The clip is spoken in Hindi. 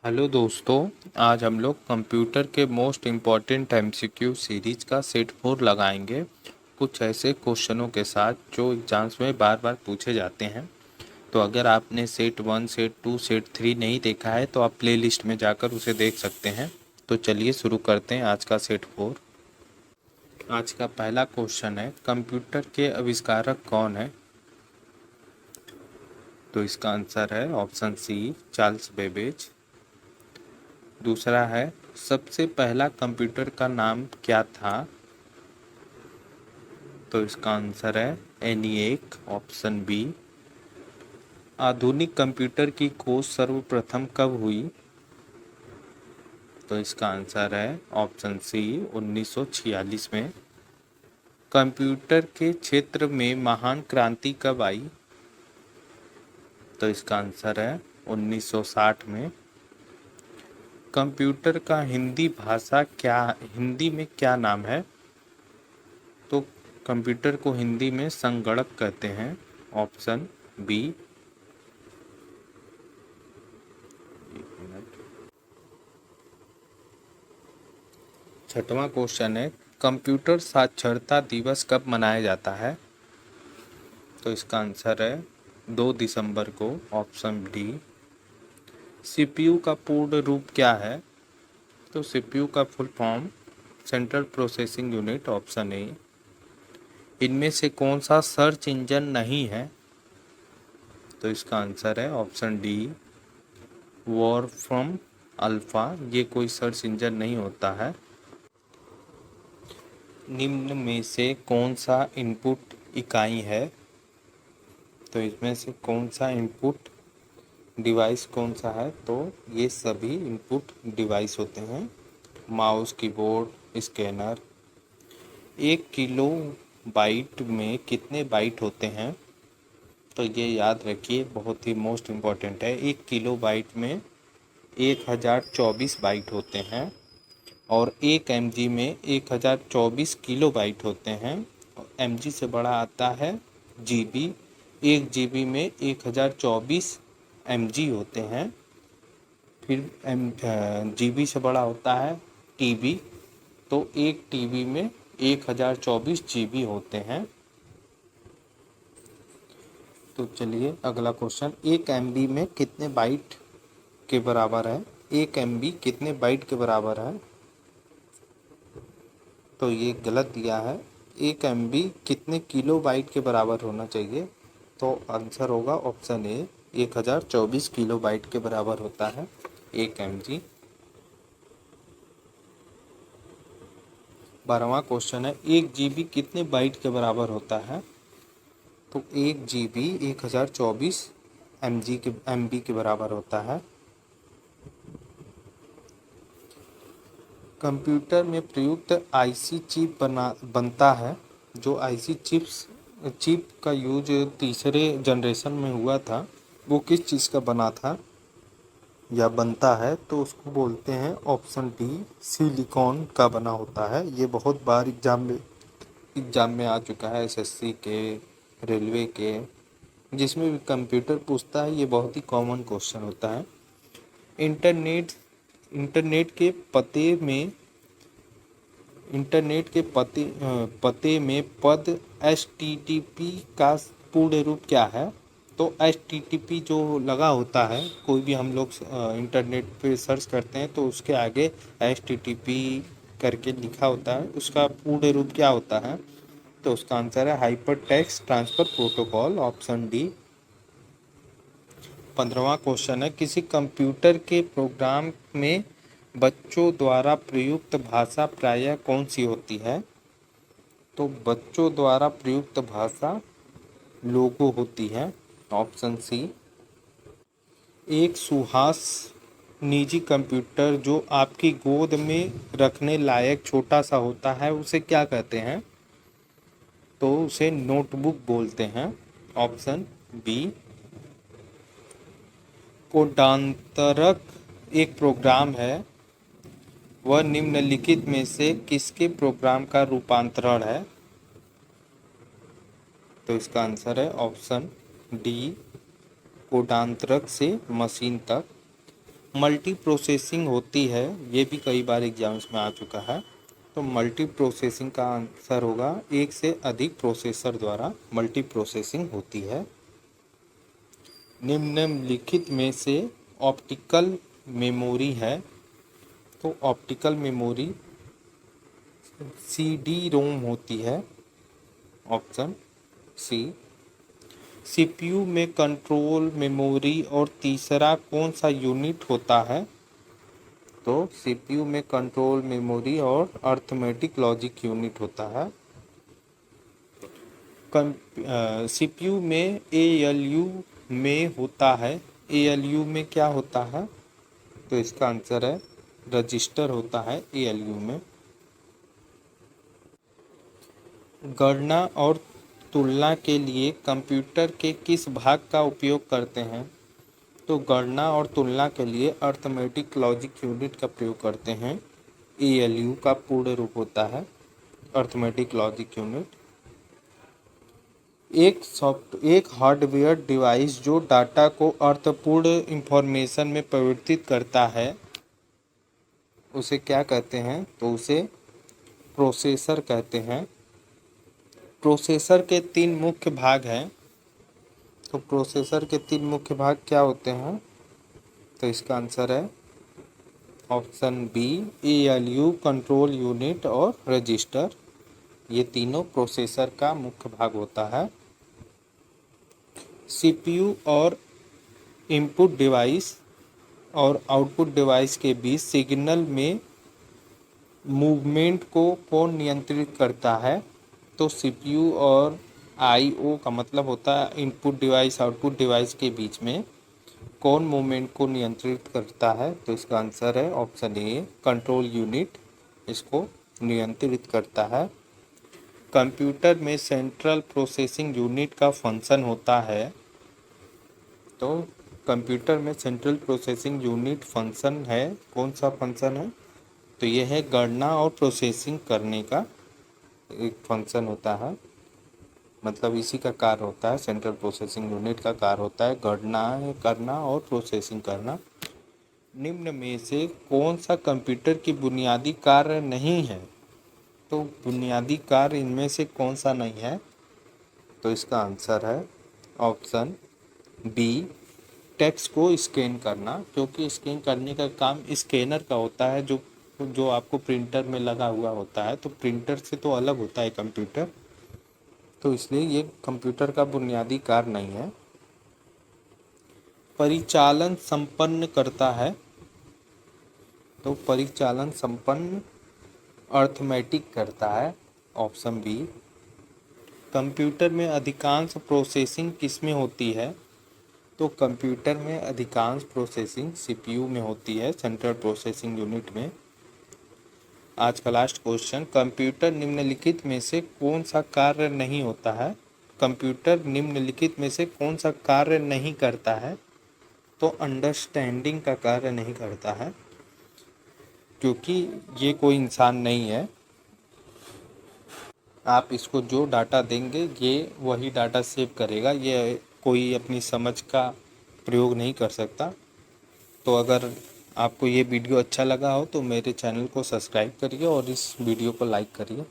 हेलो दोस्तों। आज हम लोग कंप्यूटर के मोस्ट इम्पॉर्टेंट एमसीक्यू सीरीज का सेट 4 लगाएंगे कुछ ऐसे क्वेश्चनों के साथ जो एग्जाम्स में बार बार पूछे जाते हैं। तो अगर आपने सेट 1 सेट 2 सेट 3 नहीं देखा है तो आप प्लेलिस्ट में जाकर उसे देख सकते हैं। तो चलिए शुरू करते हैं आज का सेट 4। आज का पहला क्वेश्चन है, कंप्यूटर के आविष्कारक कौन है? तो इसका आंसर है ऑप्शन सी, चार्ल्स बेबेज। दूसरा है, सबसे पहला कंप्यूटर का नाम क्या था? तो इसका आंसर है एनिएक, ऑप्शन बी। आधुनिक कंप्यूटर की खोज सर्वप्रथम कब हुई? तो इसका आंसर है ऑप्शन सी, 1946 में। कंप्यूटर के क्षेत्र में महान क्रांति कब आई? तो इसका आंसर है 1960 में। कंप्यूटर का हिंदी में क्या नाम है? तो कंप्यूटर को हिंदी में संगणक कहते हैं, ऑप्शन बी। छठवां क्वेश्चन है, कंप्यूटर साक्षरता दिवस कब मनाया जाता है? तो इसका आंसर है 2 दिसंबर को, ऑप्शन डी। सीपीयू का पूर्ण रूप क्या है? तो सीपीयू का full form central processing unit, option A. इनमें से कौन सा सर्च इंजन नहीं है? तो इसका आंसर है option D, war from alpha. ये कोई सर्च इंजन नहीं होता है। निम्न में से कौन सा इनपुट इकाई है? तो इसमें से कौन सा इनपुट डिवाइस कौन सा है? तो ये सभी इनपुट डिवाइस होते हैं, mouse, keyboard, scanner. 1 kilo byte में कितने बाइट होते हैं? तो ये याद रखिए, बहुत ही मोस्ट इम्पॉर्टेंट है। 1 किलो बाइट में 1024 बाइट होते हैं और 1 MG में 1024 किलो बाइट होते हैं। MG से बड़ा आता है GB। 1 GB में 1024 MG होते हैं। फिर GB से बड़ा होता है TB। तो 1 TB में 1024 GB होते हैं। तो चलिए अगला क्वेश्चन, 1 MB में कितने बाइट के बराबर है? 1 MB कितने बाइट के बराबर है? तो ये गलत दिया है। 1 MB कितने किलो बाइट के बराबर होना चाहिए? तो आंसर होगा ऑप्शन ए, 1024 किलो बाइट के बराबर होता है 1 MG। 12वां क्वेश्चन है, 1 GB कितने बाइट के बराबर होता है? तो 1 GB 1024 MB के बराबर होता है। कंप्यूटर में प्रयुक्त आईसी चिप बनता है। जो आईसी चिप का यूज तीसरे जनरेशन में हुआ था, वो किस चीज़ का बना था या बनता है? तो उसको बोलते हैं ऑप्शन डी, सिलिकॉन का बना होता है। ये बहुत बार एग्जाम में आ चुका है, एसएससी के, रेलवे के, जिसमें भी कंप्यूटर पूछता है। ये बहुत ही कॉमन क्वेश्चन होता है। इंटरनेट इंटरनेट के पते में पते में पद HTTP का पूर्ण रूप क्या है? तो HTTP जो लगा होता है, कोई भी हम लोग इंटरनेट पे सर्च करते हैं तो उसके आगे HTTP करके लिखा होता है, उसका पूर्ण रूप क्या होता है? तो उसका आंसर है hyper text transfer protocol, option D. 15वां क्वेश्चन है, किसी कंप्यूटर के प्रोग्राम में बच्चों द्वारा प्रयुक्त भाषा प्रायः कौन सी होती है? तो बच्चों द्वारा प्रयुक्त भाषा लोगो होती है, ऑप्शन सी। एक सुहास निजी कंप्यूटर जो आपकी गोद में रखने लायक छोटा सा होता है, उसे क्या कहते हैं? तो उसे नोटबुक बोलते हैं, ऑप्शन बी। कोडांतरक एक प्रोग्राम है, वह निम्नलिखित में से किसके प्रोग्राम का रूपांतरण है? तो इसका आंसर है ऑप्शन डी, कोडांतरक से मशीन तक। मल्टी प्रोसेसिंग होती है, ये भी कई बार एग्जाम्स में आ चुका है। तो मल्टी प्रोसेसिंग का आंसर होगा एक से अधिक प्रोसेसर द्वारा मल्टी प्रोसेसिंग होती है। निम्नलिखित में से ऑप्टिकल मेमोरी है, तो ऑप्टिकल मेमोरी CD रोम होती है, ऑप्शन सी। CPU में कंट्रोल मेमोरी और तीसरा कौन सा यूनिट होता है? तो CPU में कंट्रोल मेमोरी और अर्थमेटिक लॉजिक यूनिट होता है। CPU में ALU में होता है, ALU में क्या होता है? तो इसका आंसर है रजिस्टर होता है ALU में। गणना और तुलना के लिए कंप्यूटर के किस भाग का उपयोग करते हैं? तो गणना और तुलना के लिए अर्थमेटिक लॉजिक यूनिट का प्रयोग करते हैं। ALU का पूर्ण रूप होता है अर्थमेटिक लॉजिक यूनिट। एक हार्डवेयर डिवाइस जो डाटा को अर्थपूर्ण इंफॉर्मेशन में परिवर्तित करता है उसे क्या कहते हैं? तो उसे प्रोसेसर कहते हैं। प्रोसेसर के 3 मुख्य भाग हैं, तो प्रोसेसर के 3 मुख्य भाग क्या होते हैं? तो इसका आंसर है option B, ALU, control unit और रजिस्टर। ये तीनों प्रोसेसर का मुख्य भाग होता है। CPU और इनपुट डिवाइस और आउटपुट डिवाइस के बीच सिग्नल में मूवमेंट को कौन नियंत्रित करता है? तो CPU और IO का मतलब होता है इनपुट डिवाइस आउटपुट डिवाइस के बीच में कौन मूवमेंट को नियंत्रित करता है? तो इसका आंसर है ऑप्शन ए, कंट्रोल यूनिट इसको नियंत्रित करता है। कंप्यूटर में सेंट्रल प्रोसेसिंग यूनिट का फंक्शन होता है, तो कंप्यूटर में सेंट्रल प्रोसेसिंग यूनिट फंक्शन है, कौन सा फंक्शन है? तो यह है गणना और प्रोसेसिंग करने का एक फंक्शन होता है, मतलब इसी का कार्य होता है, सेंट्रल प्रोसेसिंग यूनिट का कार्य होता है गणना करना और प्रोसेसिंग करना। निम्न में से कौन सा कंप्यूटर की बुनियादी कार्य नहीं है? तो बुनियादी कार्य इनमें से कौन सा नहीं है? तो इसका आंसर है ऑप्शन बी, टेक्स्ट को स्कैन करना, क्योंकि स्कैन करने का काम स्कैनर का होता है जो आपको प्रिंटर में लगा हुआ होता है, तो प्रिंटर से तो अलग होता है कंप्यूटर, तो इसलिए ये कंप्यूटर का बुनियादी कार्य नहीं है। परिचालन संपन्न करता है, तो परिचालन संपन्न अर्थमेटिक करता है, ऑप्शन बी। कंप्यूटर में अधिकांश प्रोसेसिंग किस में होती है? तो कंप्यूटर में अधिकांश प्रोसेसिंग CPU में होती है, सेंट्रल प्रोसेसिंग यूनिट में। आज का लास्ट क्वेश्चन, कंप्यूटर निम्नलिखित में से कौन सा कार्य नहीं होता है? कंप्यूटर निम्नलिखित में से कौन सा कार्य नहीं करता है? तो अंडरस्टैंडिंग का कार्य नहीं करता है, क्योंकि ये कोई इंसान नहीं है। आप इसको जो डाटा देंगे ये वही डाटा सेव करेगा, ये कोई अपनी समझ का प्रयोग नहीं कर सकता। तो अगर आपको ये वीडियो अच्छा लगा हो तो मेरे चैनल को सब्सक्राइब करिए और इस वीडियो को लाइक करिए।